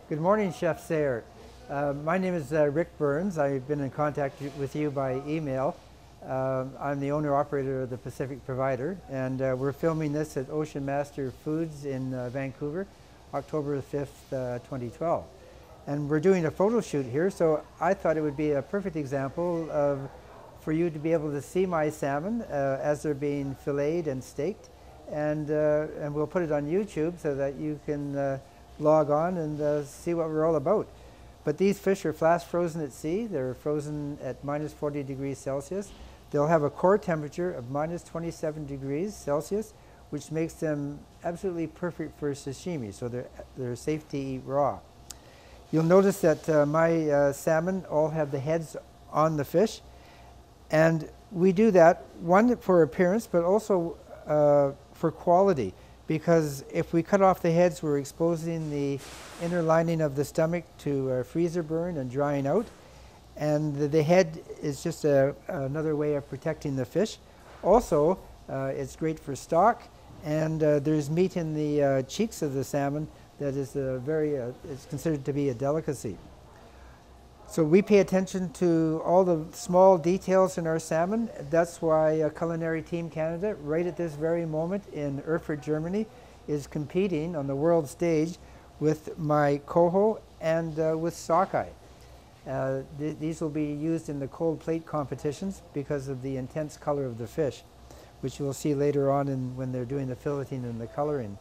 Good morning, Chef Sayer. My name is Rick Burns. I've been in contact with you by email. I'm the owner-operator of the Pacific Provider, and we're filming this at Ocean Master Foods in Vancouver, October the 5th, 2012. And we're doing a photo shoot here, so I thought it would be a perfect example for you to be able to see my salmon as they're being filleted and steaked. And we'll put it on YouTube so that you can log on and see what we're all about. But these fish are flash frozen at sea. They're frozen at minus 40 degrees Celsius. They'll have a core temperature of minus 27 degrees Celsius, which makes them absolutely perfect for sashimi, so they're safe to eat raw. You'll notice that my salmon all have the heads on the fish, and we do that, one, for appearance, but also for quality, because if we cut off the heads, we're exposing the inner lining of the stomach to freezer burn and drying out, and the head is just another way of protecting the fish. Also, it's great for stock, and there's meat in the cheeks of the salmon that is it's considered to be a delicacy. So we pay attention to all the small details in our salmon. That's why Culinary Team Canada, right at this very moment in Erfurt, Germany, is competing on the world stage with my coho and with sockeye. These will be used in the cold plate competitions because of the intense color of the fish, which you'll see later on when they're doing the filleting and the coloring.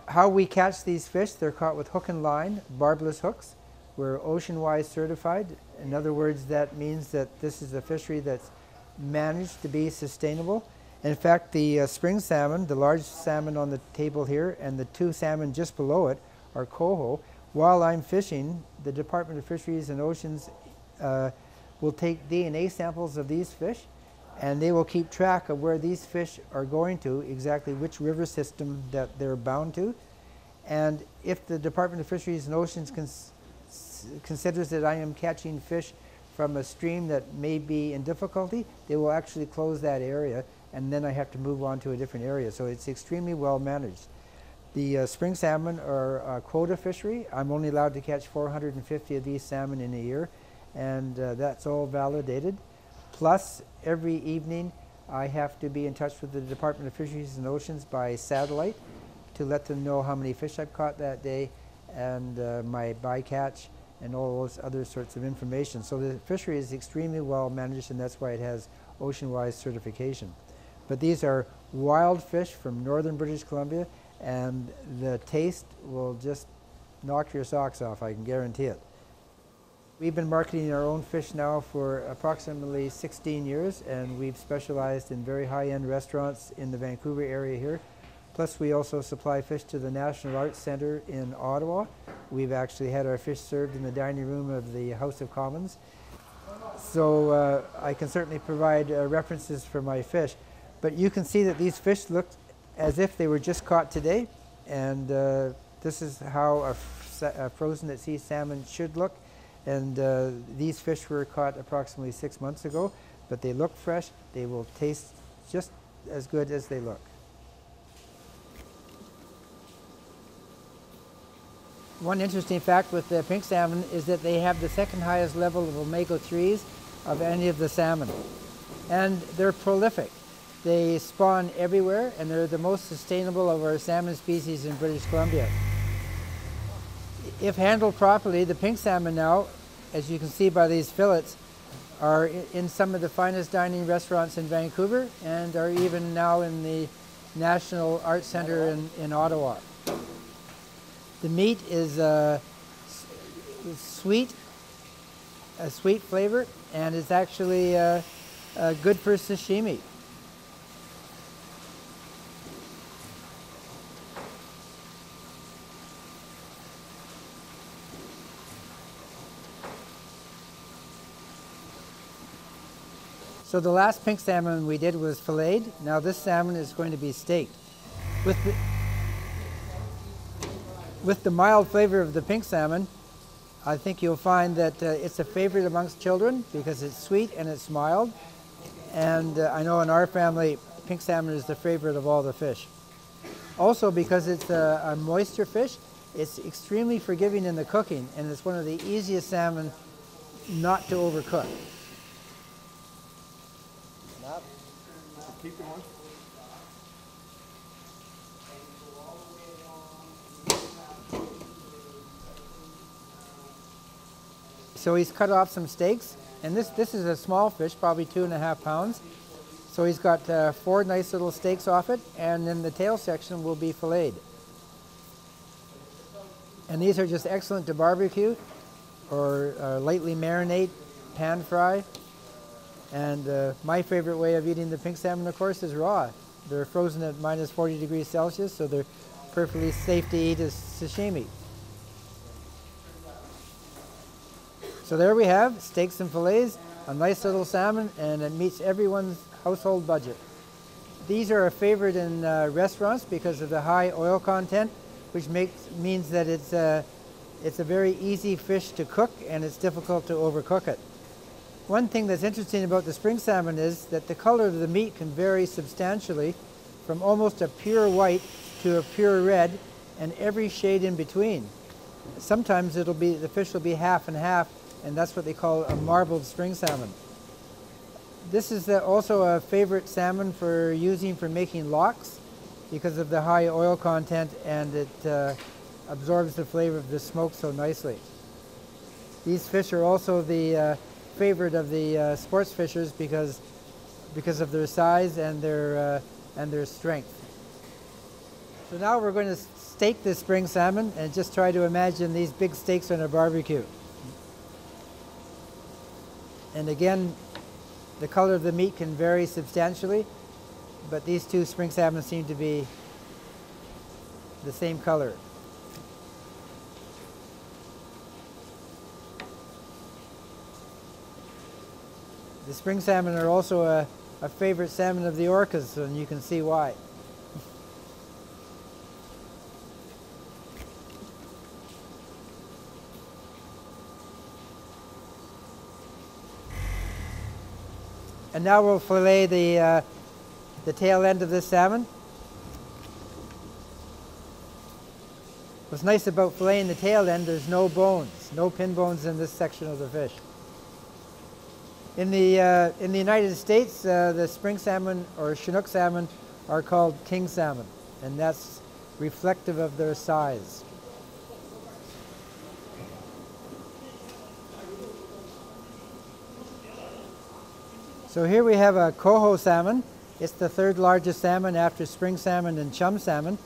How we catch these fish, they're caught with hook and line, barbless hooks. We're ocean-wise certified. In other words, that means that this is a fishery that's managed to be sustainable. In fact, the spring salmon, the large salmon on the table here, and the two salmon just below it are coho. While I'm fishing, the Department of Fisheries and Oceans will take DNA samples of these fish, and they will keep track of where these fish are going to, exactly which river system that they're bound to. And if the Department of Fisheries and Oceans considers that I am catching fish from a stream that may be in difficulty, they will actually close that area, and then I have to move on to a different area. So it's extremely well managed. The spring salmon are a quota fishery. I'm only allowed to catch 450 of these salmon in a year, and that's all validated. Plus, every evening I have to be in touch with the Department of Fisheries and Oceans by satellite to let them know how many fish I've caught that day and my bycatch and all those other sorts of information. So the fishery is extremely well managed, and that's why it has ocean-wise certification. But these are wild fish from northern British Columbia, and the taste will just knock your socks off, I can guarantee it. We've been marketing our own fish now for approximately 16 years, and we've specialized in very high-end restaurants in the Vancouver area here. Plus, we also supply fish to the National Arts Centre in Ottawa. We've actually had our fish served in the dining room of the House of Commons. So I can certainly provide references for my fish. But you can see that these fish look as if they were just caught today. And this is how a frozen at sea salmon should look. And these fish were caught approximately 6 months ago. But they look fresh. They will taste just as good as they look. One interesting fact with the pink salmon is that they have the second highest level of omega-3s of any of the salmon. And they're prolific. They spawn everywhere, and they're the most sustainable of our salmon species in British Columbia. If handled properly, the pink salmon now, as you can see by these fillets, are in some of the finest dining restaurants in Vancouver and are even now in the National Arts Centre in Ottawa. The meat is sweet, a sweet flavor, and it's actually good for sashimi. So the last pink salmon we did was filleted. Now this salmon is going to be steaked. With the mild flavor of the pink salmon, I think you'll find that it's a favorite amongst children because it's sweet and it's mild. And I know in our family, pink salmon is the favorite of all the fish. Also because it's a moisture fish, It's extremely forgiving in the cooking, and it's one of the easiest salmon not to overcook. Keep going. So he's cut off some steaks, and this is a small fish, probably 2.5 pounds. So he's got 4 nice little steaks off it, and then the tail section will be filleted. And these are just excellent to barbecue or lightly marinate, pan fry. And my favorite way of eating the pink salmon, of course, is raw. They're frozen at minus 40 degrees Celsius, so they're perfectly safe to eat as sashimi. So there we have steaks and fillets, a nice little salmon, and it meets everyone's household budget. These are a favorite in restaurants because of the high oil content, which means that it's a very easy fish to cook, and it's difficult to overcook it. One thing that's interesting about the spring salmon is that the color of the meat can vary substantially from almost a pure white to a pure red, and every shade in between. Sometimes the fish will be half and half, and that's what they call a marbled spring salmon. This is also a favorite salmon for using for making lox because of the high oil content, and it absorbs the flavor of the smoke so nicely. These fish are also the favorite of the sports fishers because of their size and their strength. So now we're going to steak this spring salmon, and just try to imagine these big steaks on a barbecue. And again, the color of the meat can vary substantially, but these two spring salmon seem to be the same color. The spring salmon are also a favorite salmon of the orcas, and you can see why. And now we'll fillet the tail end of this salmon. What's nice about filleting the tail end, there's no bones, no pin bones in this section of the fish. In the United States, the spring salmon or Chinook salmon are called king salmon, and that's reflective of their size. So here we have a coho salmon. It's the third largest salmon after spring salmon and chum salmon.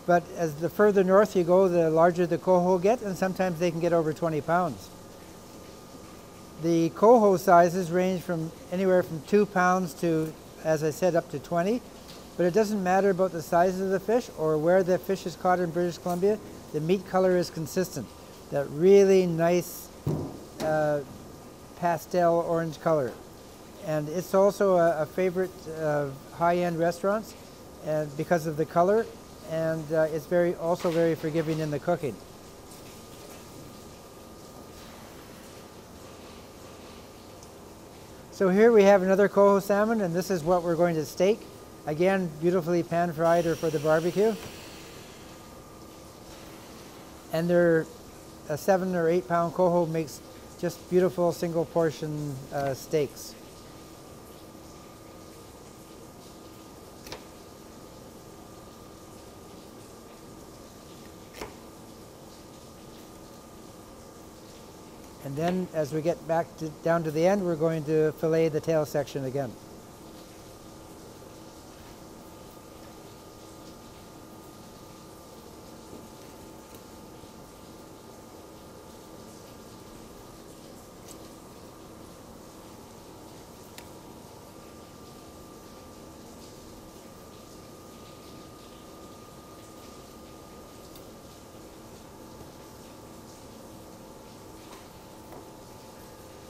But as the further north you go, the larger the coho get, and sometimes they can get over 20 pounds. The coho sizes range from anywhere from 2 pounds to, as I said, up to 20. But it doesn't matter about the size of the fish or where the fish is caught in British Columbia. The meat color is consistent. That really nice pastel orange color. And it's also a favorite of high-end restaurants because of the color, and it's also very forgiving in the cooking. So here we have another coho salmon, and this is what we're going to steak. Again, beautifully pan-fried or for the barbecue. And a 7 or 8 pound coho makes just beautiful single portion steaks. And then as we get back down to the end, we're going to fillet the tail section again.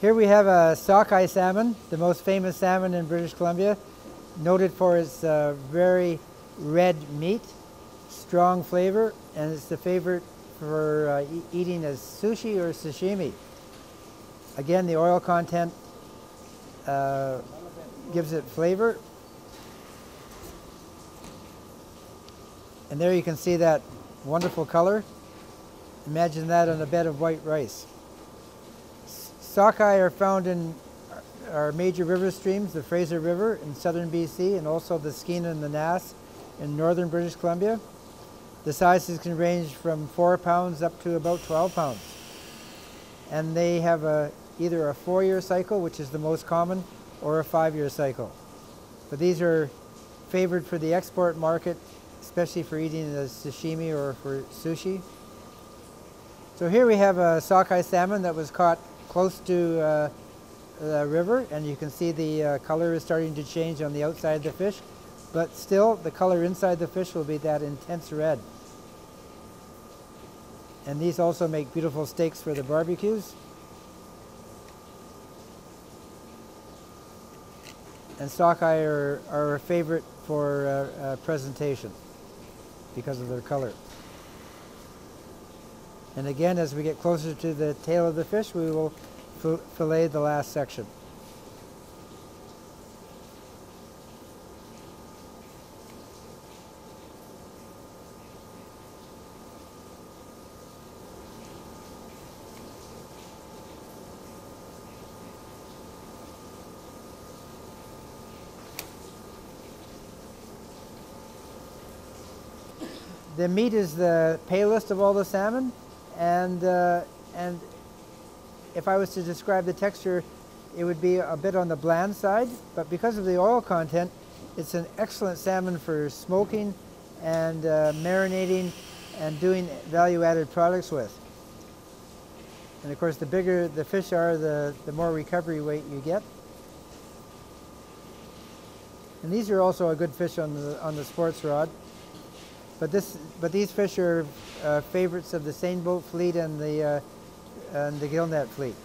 Here we have a sockeye salmon, the most famous salmon in British Columbia, noted for its very red meat, strong flavor, and it's the favorite for eating as sushi or sashimi. Again, the oil content gives it flavor. And there you can see that wonderful color. Imagine that on a bed of white rice. Sockeye are found in our major river streams, the Fraser River in southern BC and also the Skeena and the Nass in northern British Columbia. The sizes can range from 4 pounds up to about 12 pounds. And they have either a 4-year cycle, which is the most common, or a 5-year cycle. But these are favored for the export market, especially for eating as sashimi or for sushi. So here we have a sockeye salmon that was caught close to the river, and you can see the color is starting to change on the outside of the fish, but still the color inside the fish will be that intense red. And these also make beautiful steaks for the barbecues. And sockeye are a favorite for presentation because of their color. And again, as we get closer to the tail of the fish, we will fillet the last section. The meat is the palest of all the salmon, and if I was to describe the texture, it would be a bit on the bland side, but because of the oil content, it's an excellent salmon for smoking and marinating and doing value-added products with. And of course, the bigger the fish are, the more recovery weight you get. And these are also a good fish on the sports rod. But these fish are favorites of the seine boat fleet and the gillnet fleet.